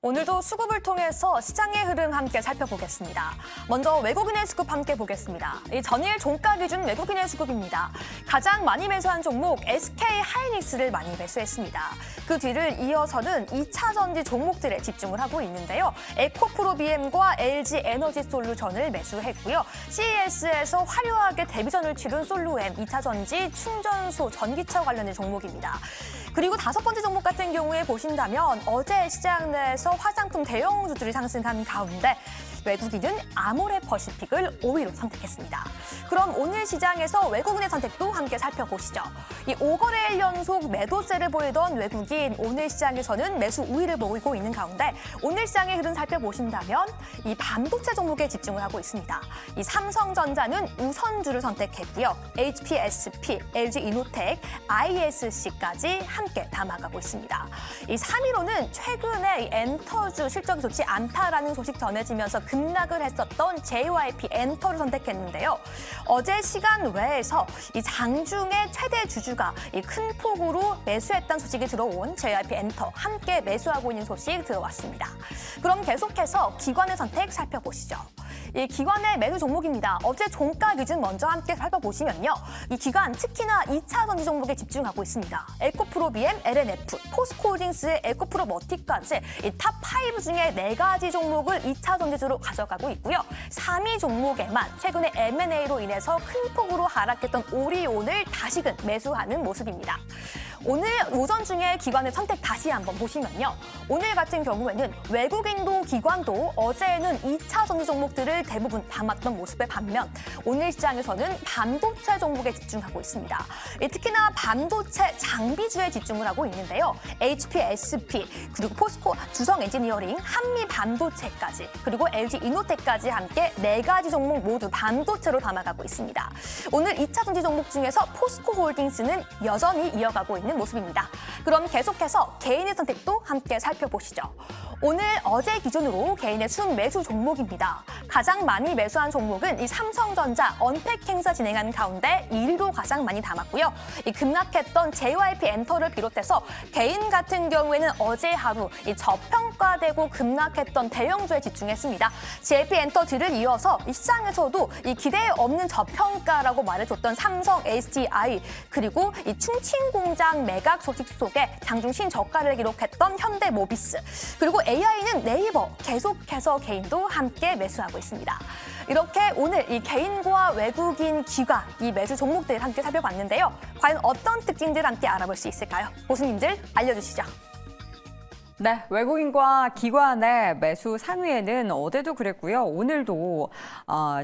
오늘도 수급을 통해서 시장의 흐름 함께 살펴보겠습니다. 먼저 외국인의 수급 함께 보겠습니다. 이 전일 종가 기준 외국인의 수급입니다. 가장 많이 매수한 종목 SK하이닉스를 많이 매수했습니다. 그 뒤를 이어서는 2차 전지 종목들에 집중을 하고 있는데요. 에코프로비엠과 LG에너지솔루션을 매수했고요. CES에서 화려하게 데뷔전을 치른 솔루엠 2차 전지 충전소 전기차 관련된 종목입니다. 그리고 다섯 번째 종목 같은 경우에 보신다면 어제 시장 내에서 화장품 대형주들이 상승한 가운데 외국인은 아모레퍼시픽을 5위로 선택했습니다. 그럼 오늘 시장에서 외국인의 선택도 함께 살펴보시죠. 이 5거래일 연속 매도세를 보이던 외국인, 오늘 시장에서는 매수 우위를 보이고 있는 가운데 오늘 시장의 흐름 살펴보신다면 이 반도체 종목에 집중을 하고 있습니다. 이 삼성전자는 우선주를 선택했고요. HPSP, LG이노텍, ISC까지 함께 담아가고 있습니다. 이 3위로는 최근에 이 엔터주 실적이 좋지 않다라는 소식 전해지면서 급락을 했었던 JYP 엔터를 선택했는데요. 어제 시간 외에서 이 장중에 최대 주주가 이 큰 폭으로 매수했다는 소식이 들어온 JYP 엔터 함께 매수하고 있는 소식 들어왔습니다. 그럼 계속해서 기관의 선택 살펴보시죠. 이 기관의 매수 종목입니다. 어제 종가 기준 먼저 함께 살펴보시면요. 이 기관 특히나 2차 전지 종목에 집중하고 있습니다. 에코프로비엠, LNF, 포스코홀딩스의 에코프로머티까지 이 탑 5 중에 4가지 종목을 2차 전지주로 가져가고 있고요. 3위 종목에만 최근에 M&A로 인해서 큰 폭으로 하락했던 오리온을 다시금 매수하는 모습입니다. 오늘 오전 중에 기관의 선택 다시 한번 보시면요. 오늘 같은 경우에는 외국인도 기관도 어제는 2차 전지 종목들을 대부분 담았던 모습의 반면 오늘 시장에서는 반도체 종목에 집중하고 있습니다. 특히나 반도체 장비주에 집중을 하고 있는데요. HPSP, 그리고 포스코 두성엔지니어링, 한미반도체까지, 그리고 LG이노텍까지 함께 4가지 종목 모두 반도체로 담아가고 있습니다. 오늘 2차 전지 종목 중에서 포스코홀딩스는 여전히 이어가고 있는 모습입니다. 그럼 계속해서 개인의 선택도 함께 살펴보시죠. 오늘 어제 기준으로 개인의 순매수 종목입니다. 가장 많이 매수한 종목은 이 삼성전자 언팩 행사 진행한 가운데 1위로 가장 많이 담았고요. 이 급락했던 JYP 엔터를 비롯해서 개인 같은 경우에는 어제 하루 이 저평가되고 급락했던 대형주에 집중했습니다. JYP 엔터 뒤를 이어서 이 시장에서도 이 기대에 없는 저평가라고 말해줬던 삼성, SDI, 그리고 이 충칭공장 매각 소식 속에 장중 신저가를 기록했던 현대모비스, 그리고 AI는 네이버 계속해서 개인도 함께 매수하고 있습니다. 이렇게 오늘 이 개인과 외국인, 기관 이 매수 종목들 함께 살펴봤는데요. 과연 어떤 특징들 함께 알아볼 수 있을까요? 교수님들 알려주시죠. 네, 외국인과 기관의 매수 상위에는 어제도 그랬고요. 오늘도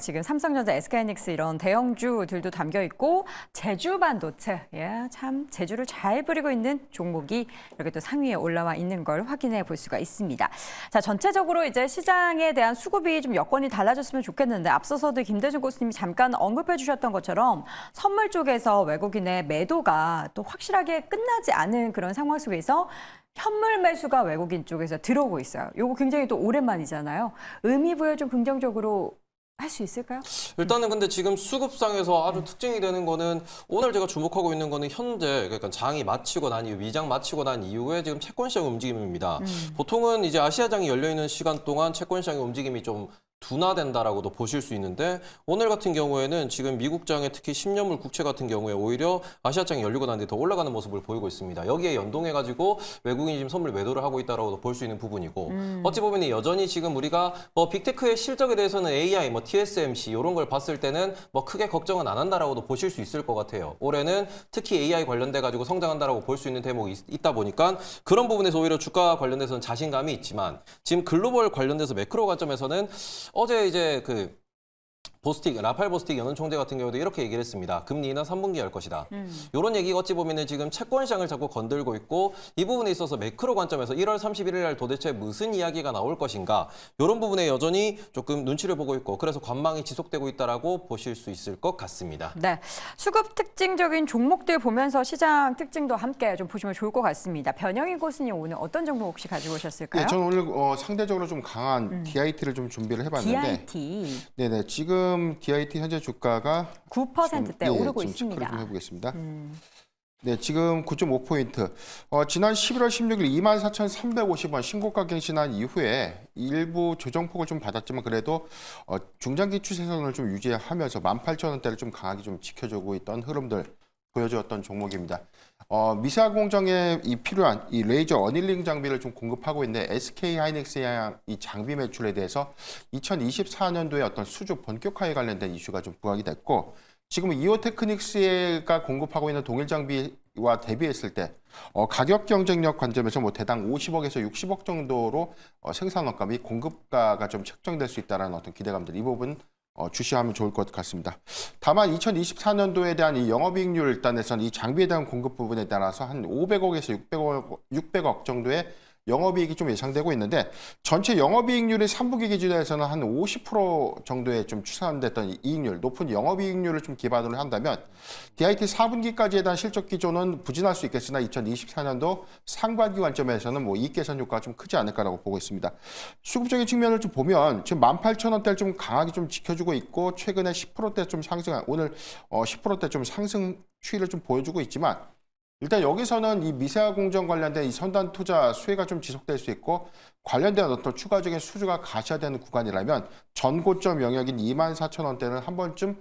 지금 삼성전자, SK하이닉스 이런 대형주들도 담겨 있고 제주 반도체, 참 제주를 잘 부리고 있는 종목이 이렇게 또 상위에 올라와 있는 걸 확인해 볼 수가 있습니다. 자, 전체적으로 이제 시장에 대한 수급이 좀 여건이 달라졌으면 좋겠는데 앞서서도 김대중 교수님이 잠깐 언급해 주셨던 것처럼 선물 쪽에서 외국인의 매도가 또 확실하게 끝나지 않은 그런 상황 속에서 현물 매수가 외국인 쪽에서 들어오고 있어요. 이거 굉장히 또 오랜만이잖아요. 의미 부여 좀 긍정적으로 할 수 있을까요? 일단은 근데 지금 수급상에서 아주 특징이 되는 거는 오늘 제가 주목하고 있는 거는 현재 그러니까 장이 마치고 난 이후, 위장 마치고 난 이후에 지금 채권 시장 움직임입니다. 보통은 이제 아시아장이 열려 있는 시간 동안 채권 시장의 움직임이 좀 둔화된다라고도 보실 수 있는데 오늘 같은 경우에는 지금 미국장에 특히 10년물 국채 같은 경우에 오히려 아시아장이 열리고 난 뒤에 더 올라가는 모습을 보이고 있습니다. 여기에 연동해가지고 외국인이 지금 선물 매도를 하고 있다라고도 볼 수 있는 부분이고 어찌 보면 여전히 지금 우리가 빅테크의 실적에 대해서는 AI, TSMC 이런 걸 봤을 때는 크게 걱정은 안 한다라고도 보실 수 있을 것 같아요. 올해는 특히 AI 관련돼가지고 성장한다라고 볼 수 있는 대목이 있다 보니까 그런 부분에서 오히려 주가 관련돼서는 자신감이 있지만 지금 글로벌 관련돼서 매크로 관점에서는 어제 이제 라팔 보스틱 연은 총재 같은 경우도 이렇게 얘기를 했습니다. 금리 인하 3분기에 할 것이다. 이런 얘기가 어찌 보면은 지금 채권 시장을 자꾸 건들고 있고 이 부분에 있어서 매크로 관점에서 1월 31일 날 도대체 무슨 이야기가 나올 것인가 이런 부분에 여전히 조금 눈치를 보고 있고 그래서 관망이 지속되고 있다라고 보실 수 있을 것 같습니다. 네, 수급 특징적인 종목들 보면서 시장 특징도 함께 좀 보시면 좋을 것 같습니다. 변영희 교수님 오늘 어떤 종목 혹시 가지고 오셨을까요? 네, 저는 오늘 상대적으로 좀 강한 DIT를 좀 준비를 해봤는데 DIT. 네네, 지금 DIT 현재 주가가 9%대 오르고 지금 있습니다. 체크를 좀 해보겠습니다. 네, 지금 9.5포인트. 지난 11월 16일 24,350원 신고가 갱신한 이후에 일부 조정폭을 좀 받았지만 그래도 중장기 추세선을 좀 유지하면서 18,000원대를 좀 강하게 좀 지켜주고 있던 흐름들 보여주었던 종목입니다. 미세화 공정에 필요한 이 레이저 어닐링 장비를 좀 공급하고 있는 SK 하이닉스의 이 장비 매출에 대해서 2024년도에 어떤 수주 본격화에 관련된 이슈가 좀 부각이 됐고 지금 이오테크닉스가 공급하고 있는 동일 장비와 대비했을 때 가격 경쟁력 관점에서 뭐 대당 50억에서 60억 정도로 생산원가 및 공급가가 좀 책정될 수 있다는 어떤 기대감들 이 부분 주시하면 좋을 것 같습니다. 다만 2024년도에 대한 이 영업이익률 단에서는 이 장비에 대한 공급 부분에 따라서 한 500억에서 600억 정도의 영업이익이 좀 예상되고 있는데 전체 영업이익률이 3분기 기준에서는 한 50% 정도에 좀 추산됐던 이익률, 높은 영업이익률을 좀 기반으로 한다면 DIT 4분기까지에 대한 실적 기조는 부진할 수 있겠으나 2024년도 상반기 관점에서는 뭐 이익 개선 효과가 좀 크지 않을까라고 보고 있습니다. 수급적인 측면을 좀 보면 지금 18,000원대를 좀 강하게 좀 지켜주고 있고 최근에 10%대 좀 상승한 오늘 10%대 좀 상승 추이를 좀 보여주고 있지만 일단 여기서는 이 미세화 공정 관련된 이 선단 투자 수혜가 좀 지속될 수 있고 관련된 어떤 추가적인 수주가 가시화되는 구간이라면 전고점 영역인 24,000원대는 한 번쯤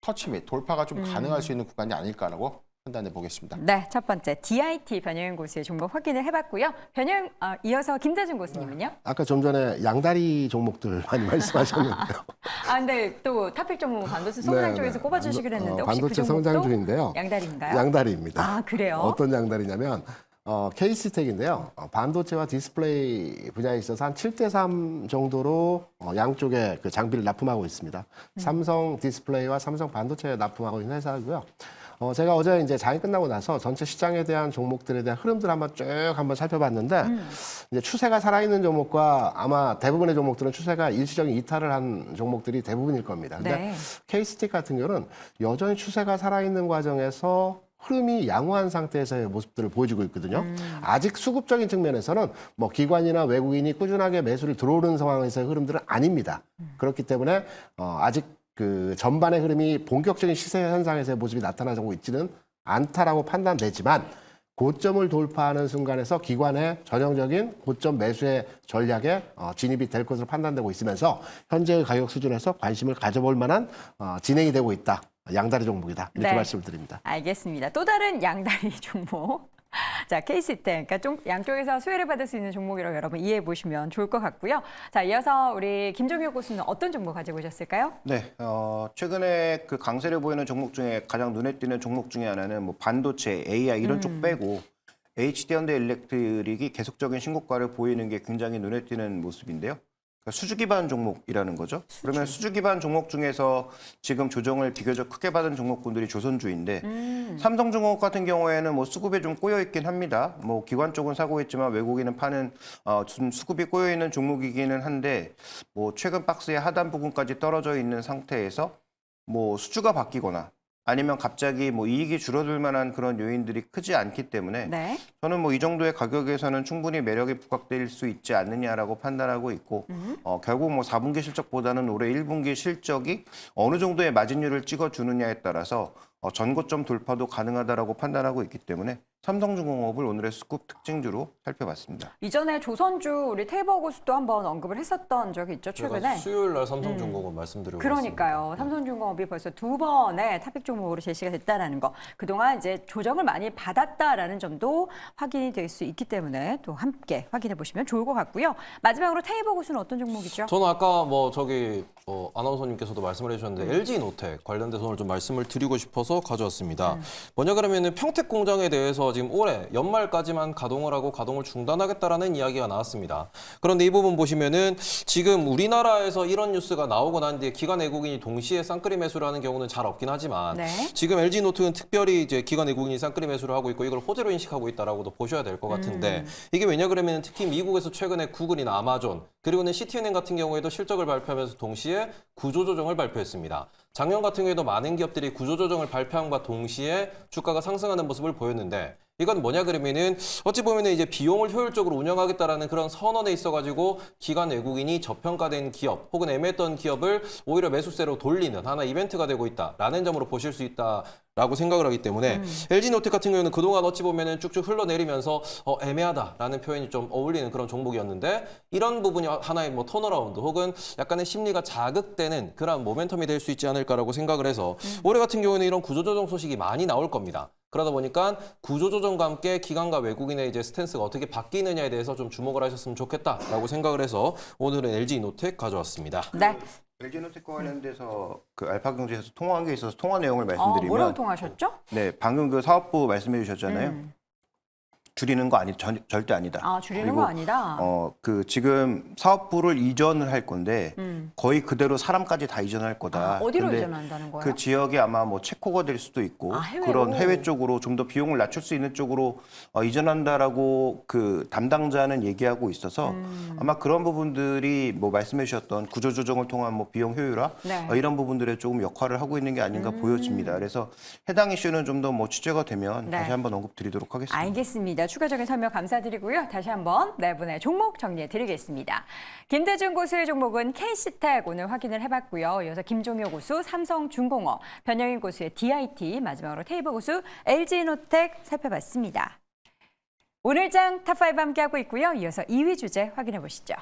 터치 및 돌파가 좀 가능할 수 있는 구간이 아닐까라고 판단해 보겠습니다. 네, 첫 번째 DIT 변효영 고수의 종목 확인을 해봤고요. 변효영 이어서 김대중 고수님은요? 아까 좀 전에 양다리 종목들 많이 말씀하셨는데요. 근데 또 타픽 종목 반도체 성장 네, 쪽에서 네. 꼽아주시기로 했는데 혹시 반도체 그 종목도 성장주인데요. 양다리인가요? 양다리입니다. 아, 그래요? 어떤 양다리냐면 KC텍인데요. 반도체와 디스플레이 분야에 있어서 한 7대3 정도로 양쪽에 그 장비를 납품하고 있습니다. 삼성 디스플레이와 삼성 반도체에 납품하고 있는 회사고요. 제가 어제 이제 장이 끝나고 나서 전체 시장에 대한 종목들에 대한 흐름들 한번 살펴봤는데 이제 추세가 살아있는 종목과 아마 대부분의 종목들은 추세가 일시적인 이탈을 한 종목들이 대부분일 겁니다. 근데 네. K스틱 같은 경우는 여전히 추세가 살아있는 과정에서 흐름이 양호한 상태에서의 모습들을 보여주고 있거든요. 아직 수급적인 측면에서는 뭐 기관이나 외국인이 꾸준하게 매수를 들어오는 상황에서의 흐름들은 아닙니다. 그렇기 때문에 아직 그 전반의 흐름이 본격적인 시세 현상에서의 모습이 나타나고 있지는 않다라고 판단되지만 고점을 돌파하는 순간에서 기관의 전형적인 고점 매수의 전략에 진입이 될 것으로 판단되고 있으면서 현재의 가격 수준에서 관심을 가져볼 만한 진행이 되고 있다. 양다리 종목이다. 이렇게 네. 말씀을 드립니다. 알겠습니다. 또 다른 양다리 종목. 자, 케이스텍. 그러니까 좀 양쪽에서 수혜를 받을 수 있는 종목이라고 여러분 이해해 보시면 좋을 것 같고요. 자, 이어서 우리 김종효 고수는 어떤 종목 가지고 오셨을까요? 네, 최근에 그 강세를 보이는 종목 중에 가장 눈에 띄는 종목 중에 하나는 뭐 반도체, AI 이런 쪽 빼고 HD현대 일렉트릭이 계속적인 신고가를 보이는 게 굉장히 눈에 띄는 모습인데요. 그러니까 수주 기반 종목이라는 거죠. 그러면 수주 기반 종목 중에서 지금 조정을 비교적 크게 받은 종목군들이 조선주인데 삼성중공업 같은 경우에는 뭐 수급에 좀 꼬여 있긴 합니다. 뭐 기관 쪽은 사고 있지만 외국인은 파는 좀 수급이 꼬여 있는 종목이기는 한데 뭐 최근 박스의 하단 부분까지 떨어져 있는 상태에서 뭐 수주가 바뀌거나 아니면 갑자기 뭐 이익이 줄어들 만한 그런 요인들이 크지 않기 때문에 네. 저는 뭐 이 정도의 가격에서는 충분히 매력이 부각될 수 있지 않느냐라고 판단하고 있고 결국 뭐 4분기 실적보다는 올해 1분기 실적이 어느 정도의 마진율을 찍어주느냐에 따라서 전고점 돌파도 가능하다라고 판단하고 있기 때문에 삼성중공업을 오늘의 수급 특징주로 살펴봤습니다. 이전에 조선주 우리 테이버 고수도 한번 언급을 했었던 적이 있죠, 제가 최근에. 수요일 날 삼성중공업 말씀드리고 그러니까요. 삼성중공업이 벌써 2번의 타픽 종목으로 제시가 됐다라는 거. 그동안 이제 조정을 많이 받았다라는 점도 확인이 될 수 있기 때문에 또 함께 확인해 보시면 좋을 것 같고요. 마지막으로 테이버 고수는 어떤 종목이죠? 저는 아까 뭐 저기 아나운서님께서도 말씀을 해주셨는데 LG노텍 관련돼서 오늘 좀 말씀을 드리고 싶어서 가져왔습니다. 뭐냐 그러면은 평택 공장에 대해서 지금 올해 연말까지만 가동을 하고 가동을 중단하겠다라는 이야기가 나왔습니다. 그런데 이 부분 보시면은 지금 우리나라에서 이런 뉴스가 나오고 난 뒤에 기관 외국인이 동시에 쌍끌이 매수를 하는 경우는 잘 없긴 하지만 네. 지금 LG노트는 특별히 이제 기관 외국인이 쌍끌이 매수를 하고 있고 이걸 호재로 인식하고 있다라고도 보셔야 될 것 같은데 이게 왜냐 그러면 특히 미국에서 최근에 구글이나 아마존 그리고는 CT은행 같은 경우에도 실적을 발표하면서 동시에 구조조정을 발표했습니다. 작년 같은 경우에도 많은 기업들이 구조조정을 발표함과 동시에 주가가 상승하는 모습을 보였는데 이건 뭐냐 그러면은 어찌 보면은 이제 비용을 효율적으로 운영하겠다라는 그런 선언에 있어가지고 기관 외국인이 저평가된 기업 혹은 애매했던 기업을 오히려 매수세로 돌리는 하나의 이벤트가 되고 있다라는 점으로 보실 수 있다. 라고 생각을 하기 때문에 LG노텍 같은 경우는 그동안 어찌 보면은 쭉쭉 흘러내리면서 애매하다라는 표현이 좀 어울리는 그런 종목이었는데 이런 부분이 하나의 뭐 턴어라운드 혹은 약간의 심리가 자극되는 그런 모멘텀이 될 수 있지 않을까라고 생각을 해서 올해 같은 경우에는 이런 구조조정 소식이 많이 나올 겁니다. 그러다 보니까 구조조정과 함께 기관과 외국인의 이제 스탠스가 어떻게 바뀌느냐에 대해서 좀 주목을 하셨으면 좋겠다라고 생각을 해서 오늘은 LG노텍 가져왔습니다. 네. LG노텍과 관련돼서 그 알파경제에서 통화한 게 있어서 통화 내용을 뭐라고 말씀드리면 통하셨죠? 네, 방금 그 사업부 말씀해 주셨잖아요. 줄이는 거 절대 아니다. 줄이는 그리고 거 아니다. 그 지금 사업부를 이전을 할 건데 거의 그대로 사람까지 다 이전할 거다. 어디로 근데 이전한다는 거예요? 그 지역이 아마 뭐 체코가 될 수도 있고 해외로? 그런 해외 쪽으로 좀 더 비용을 낮출 수 있는 쪽으로 이전한다라고 그 담당자는 얘기하고 있어서 아마 그런 부분들이 뭐 말씀해 주셨던 구조조정을 통한 뭐 비용 효율화 네. 이런 부분들에 조금 역할을 하고 있는 게 아닌가 보여집니다. 그래서 해당 이슈는 좀 더 뭐 취재가 되면 네. 다시 한번 언급드리도록 하겠습니다. 알겠습니다. 추가적인 설명 감사드리고요. 다시 한번 네 분의 종목 정리해 드리겠습니다. 김대중 고수의 종목은 KC텍 오늘 확인을 해봤고요. 이어서 김종효 고수 삼성중공업, 변영인 고수의 DIT, 마지막으로 테이버 고수 LG노텍 살펴봤습니다. 오늘 장 탑5 함께하고 있고요. 이어서 2위 주제 확인해 보시죠.